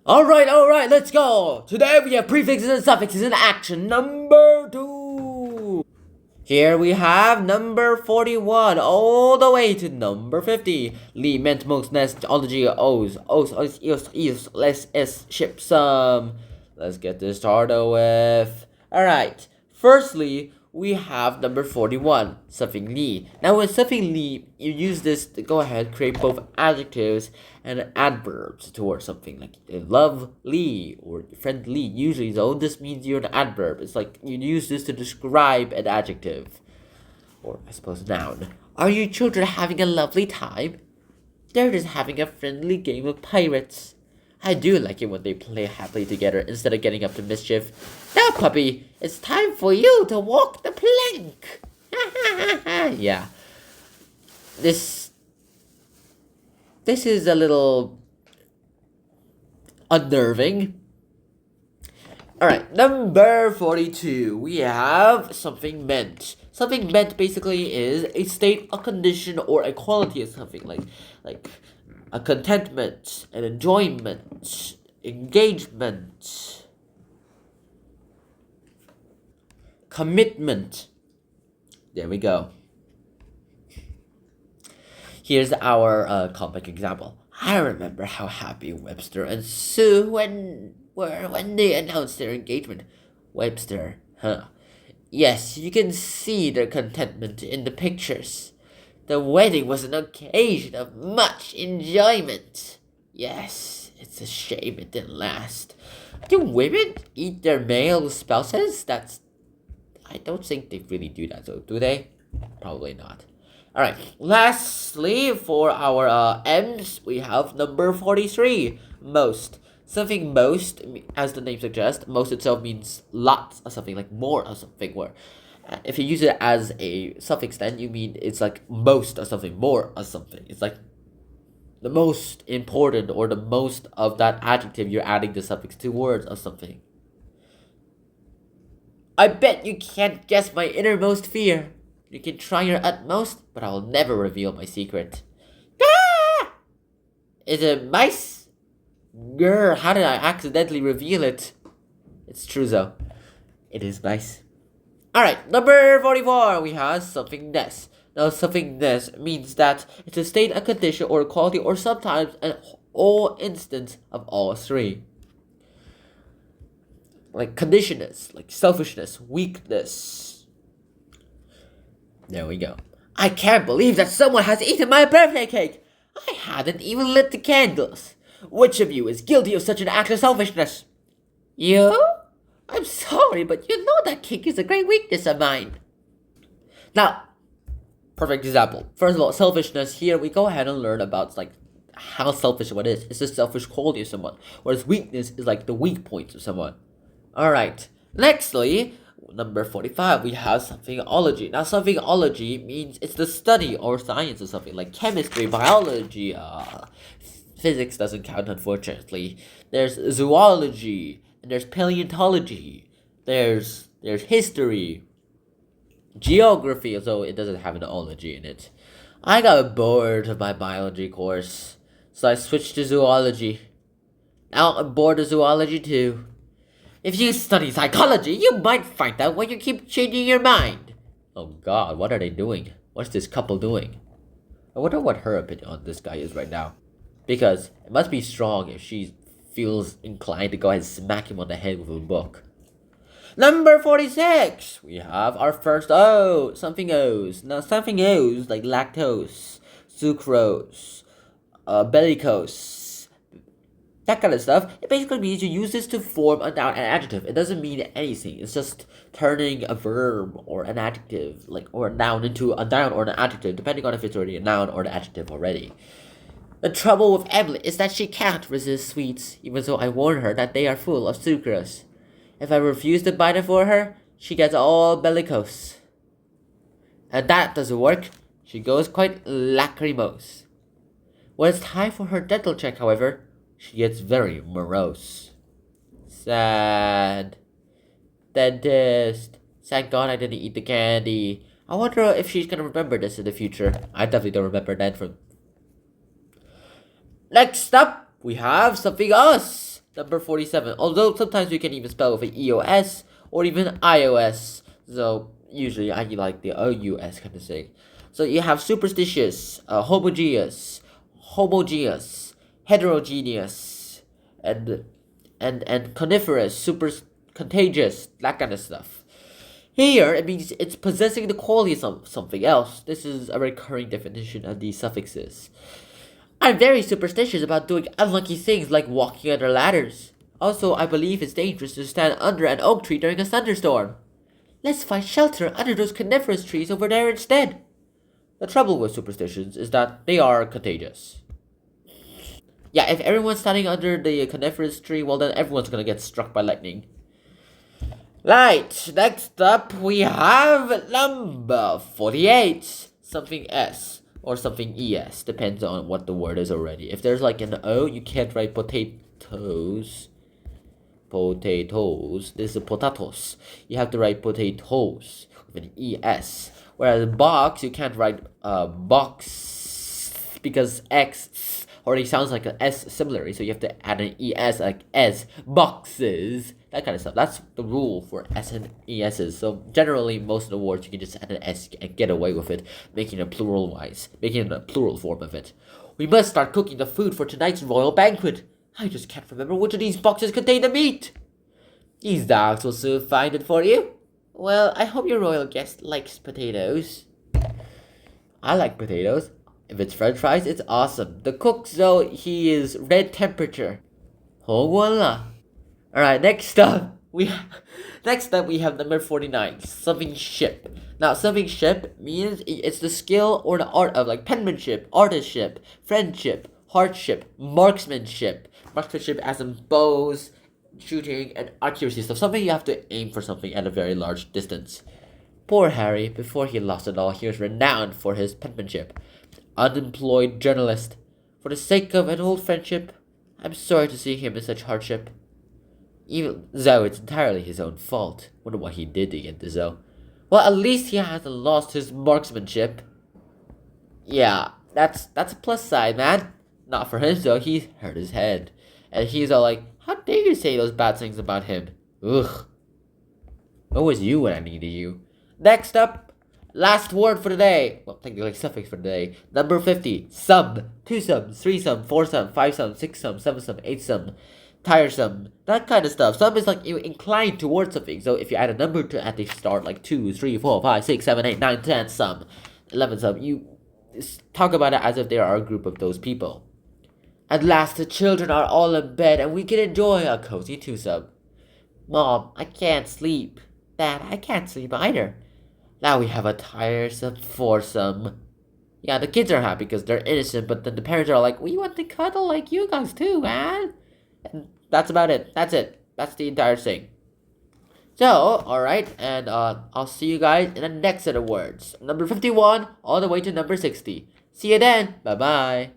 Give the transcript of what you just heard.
Alright, let's go! Today we have prefixes and suffixes in action. Number 2. Here we have number 41 all the way to number 50. Lee meant most nest ology O's. Let's ship some. Let's get this started with. Alright, firstly, we have number 41, something Lee. Now with something Lee, you use this to go ahead, create both adjectives and adverbs towards something. Like lovely or friendly. Usually though, this means you're an adverb. It's like you use this to describe an adjective. Or I suppose noun. Are you children having a lovely time? They're just having a friendly game of pirates. I do like it when they play happily together instead of getting up to mischief. Now, puppy, it's time for you to walk the plank. Yeah. This is a little unnerving. Alright, number 42. We have something meant. Something meant basically is a state, a condition, or a quality of something. Like a contentment, an enjoyment, engagement, commitment. There we go. Here's our comic example. I remember how happy Webster and Sue were when they announced their engagement. Webster, huh? Yes, you can see their contentment in the pictures. The wedding was an occasion of much enjoyment. Yes, it's a shame it didn't last. Do women eat their male spouses? I don't think they really do that, though, do they? Probably not. Alright, lastly, for our M's, we have number 43, most. Something most, as the name suggests, most itself means lots of something, like more of something, where if you use it as a suffix, then you mean it's like most of something, more of something. It's like the most important or the most of that adjective you're adding the suffix to words of something. I bet you can't guess my innermost fear. You can try your utmost, but I will never reveal my secret. Ah! Is it mice? Grr, how did I accidentally reveal it? It's true though. It is mice. Alright, number 44, we have somethingness. Now, somethingness means that it's a state, a condition, or a quality, or sometimes an all instance of all three. Like conditionness, like selfishness, weakness. There we go. I can't believe that someone has eaten my birthday cake. I hadn't even lit the candles. Which of you is guilty of such an act of selfishness? You? I'm sorry, but you know that cake is a great weakness of mine. Now, perfect example. First of all, selfishness. Here we go ahead and learn about like how selfish one is. It's the selfish quality of someone. Whereas weakness is like the weak points of someone. Alright. Nextly, number 45, we have somethingology. Now, somethingology means it's the study or science of something, like chemistry, biology, physics doesn't count, unfortunately. There's zoology, and there's paleontology, there's history, geography, although it doesn't have an ology in it. I got bored of my biology course, so I switched to zoology. Now I'm bored of zoology too. If you study psychology, you might find out why you keep changing your mind. Oh god, what are they doing? What's this couple doing? I wonder what her opinion on this guy is right now. Because it must be strong if she feels inclined to go ahead and smack him on the head with a book. Number 46, we have our first O, something O's. Now, something O's like lactose, sucrose, bellicose, that kind of stuff. It basically means you use this to form a noun and adjective. It doesn't mean anything. It's just turning a verb or an adjective, or a noun into a noun or an adjective, depending on if it's already a noun or an adjective already. The trouble with Emily is that she can't resist sweets, even though I warn her that they are full of sucrose. If I refuse to buy them for her, she gets all bellicose. And that doesn't work. She goes quite lachrymose. When it's time for her dental check, however, she gets very morose. Sad. Dentist. Thank God I didn't eat the candy. I wonder if she's gonna remember this in the future. I definitely don't remember that from... Next up, we have something us. Number 47. Although sometimes we can even spell with an EOS or even iOS. So usually I like the OUS kind of thing. So you have superstitious, homogeneous, heterogeneous, and coniferous, super contagious, that kind of stuff. Here, it means it's possessing the qualities of something else. This is a recurring definition of these suffixes. I'm very superstitious about doing unlucky things like walking under ladders. Also, I believe it's dangerous to stand under an oak tree during a thunderstorm. Let's find shelter under those coniferous trees over there instead. The trouble with superstitions is that they are contagious. Yeah, if everyone's standing under the coniferous tree, well then everyone's gonna get struck by lightning. Right, next up we have number 48. Something S or something ES, depends on what the word is already. If there's like an O, you can't write potatoes. Potatoes. This is potatoes. You have to write potatoes with an ES. Whereas box, you can't write box because X already sounds like an S similarly, so you have to add an ES like S, boxes, that kind of stuff. That's the rule for S and ESs. So generally, most of the words you can just add an S and get away with it, making a plural form of it. We must start cooking the food for tonight's royal banquet. I just can't remember which of these boxes contain the meat. These dogs will soon find it for you. Well, I hope your royal guest likes potatoes. I like potatoes. If it's french fries, it's awesome. The cook, though, he is red temperature. Alright, next up we have number 49, something ship. Now, something ship means it's the skill or the art of like penmanship, artistship, friendship, hardship, marksmanship. Marksmanship as in bows, shooting, and accuracy stuff. Something you have to aim for something at a very large distance. Poor Harry, before he lost it all, he was renowned for his penmanship. Unemployed journalist. For the sake of an old friendship, I'm sorry to see him in such hardship. Even though it's entirely his own fault. Wonder what he did to get this though. Well, at least he hasn't lost his marksmanship. Yeah, that's a plus side, man. Not for him though, he hurt his head. And he's all like, how dare you say those bad things about him? Ugh. Where was you when I needed you? Next up, last word for the day. Well, technically suffix for the day. Number 50. Sum. 2 sums, 3 sum, 4 sum, 5 sum, 6 sum, 7 sum, 8 sum. Tiresome. That kind of stuff. Sum is like you incline towards something. So if you add a number to at the start, like 2, 3, 4, 5, 6, 7, 8, 9, 10 sum, 11 sum, you talk about it as if they are a group of those people. At last the children are all in bed and we can enjoy a cozy 2 sum. Mom, I can't sleep. Dad, I can't sleep either. Now we have a tiresome 4 sum. Yeah, the kids are happy because they're innocent, but then the parents are like, we want to cuddle like you guys too, man. And that's about it. That's it. That's the entire thing. So, alright, and I'll see you guys in the next set of words. Number 51 all the way to number 60. See you then. Bye-bye.